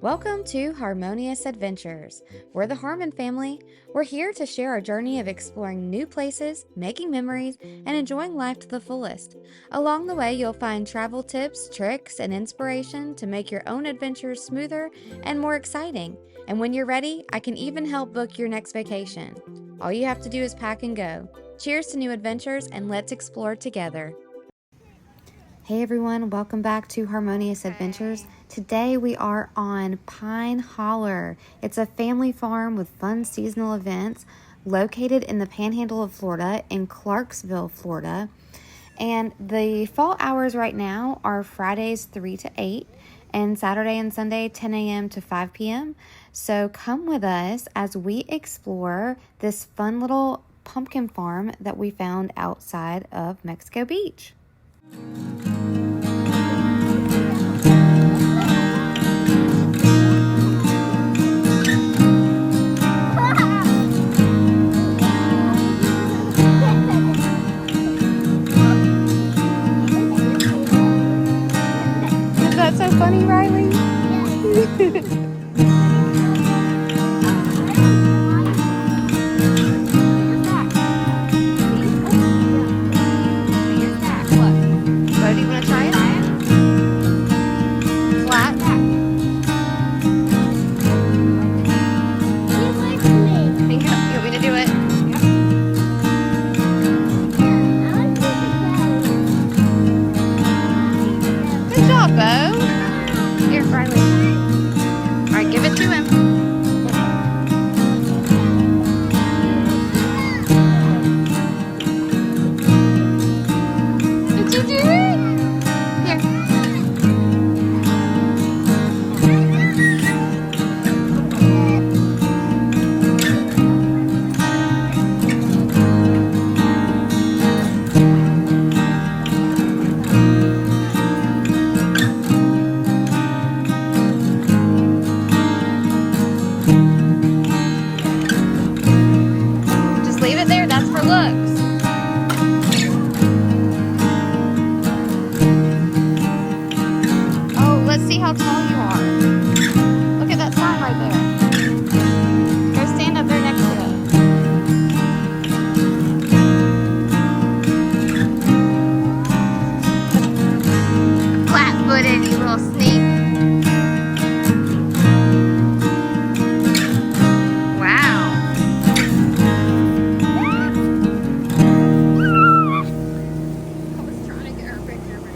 Welcome to Harmonious Adventures. We're the Harmon family. We're here to share our journey of exploring new places, making memories, and enjoying life to the fullest. Along the way, you'll find travel tips, tricks, and inspiration to make your own adventures smoother and more exciting. And when you're ready, I can even help book your next vacation. All you have to do is pack and go. Cheers to new adventures, and let's explore together. Hey everyone, welcome back to Harmonious Adventures. Today we are on Pine Holler. It's a family farm with fun seasonal events located in the panhandle of Florida in Clarksville, Florida. And the fall hours right now are Fridays 3 to 8 and Saturday and Sunday 10 a.m. to 5 p.m. So come with us as we explore this fun little pumpkin farm that we found outside of Mexico Beach. That's so funny, Riley. So do you want to try it? Flat? Think you want me to do it? Good job, Bo. Here, Riley. All right, give it to him. Did you do it? Here. Just leave it there. That's for looks. Oh, let's see how tall you are. Look at that sign right there. Go stand up there next to it. Flat-footed, you little sneak. Wow. I was trying to get her picture, but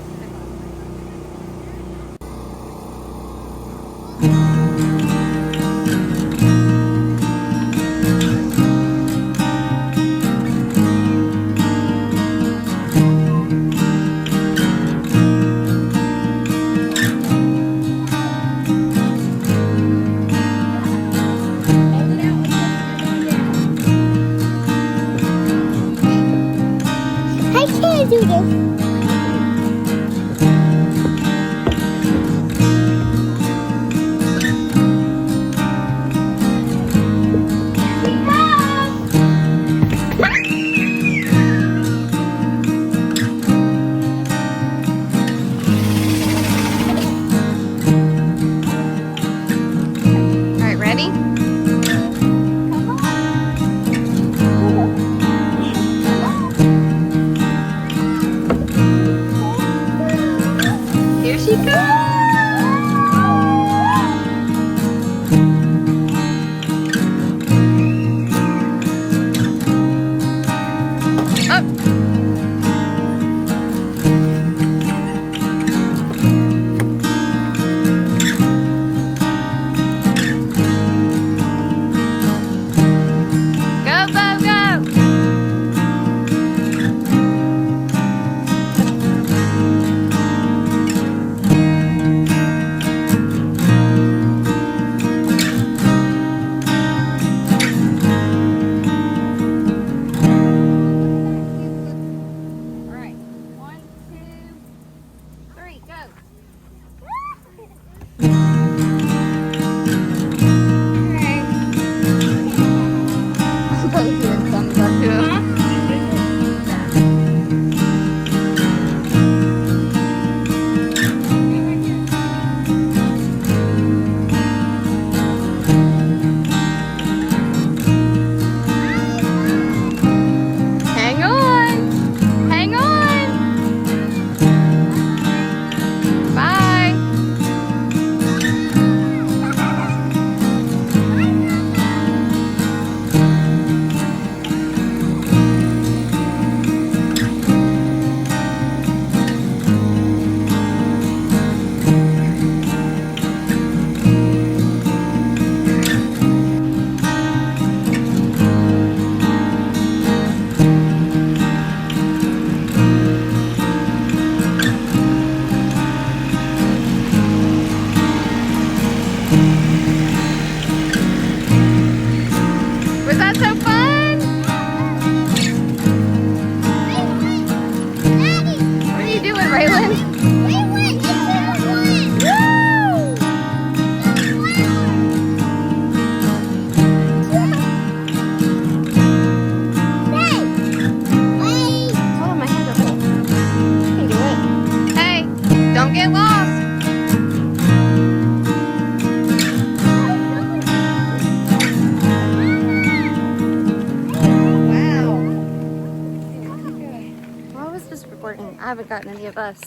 haven't gotten any of us.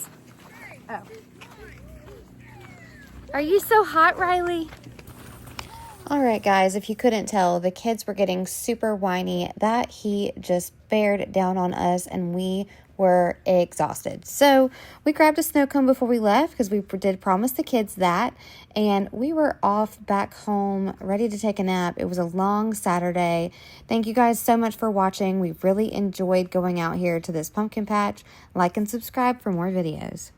Oh. Are you so hot, Riley? All right, guys, if you couldn't tell, the kids were getting super whiny. That heat just bared down on us, and we were exhausted. So we grabbed a snow cone before we left because we did promise the kids that, and we were off back home, ready to take a nap. It was a long Saturday. Thank you guys so much for watching. We really enjoyed going out here to this pumpkin patch. Like and subscribe for more videos.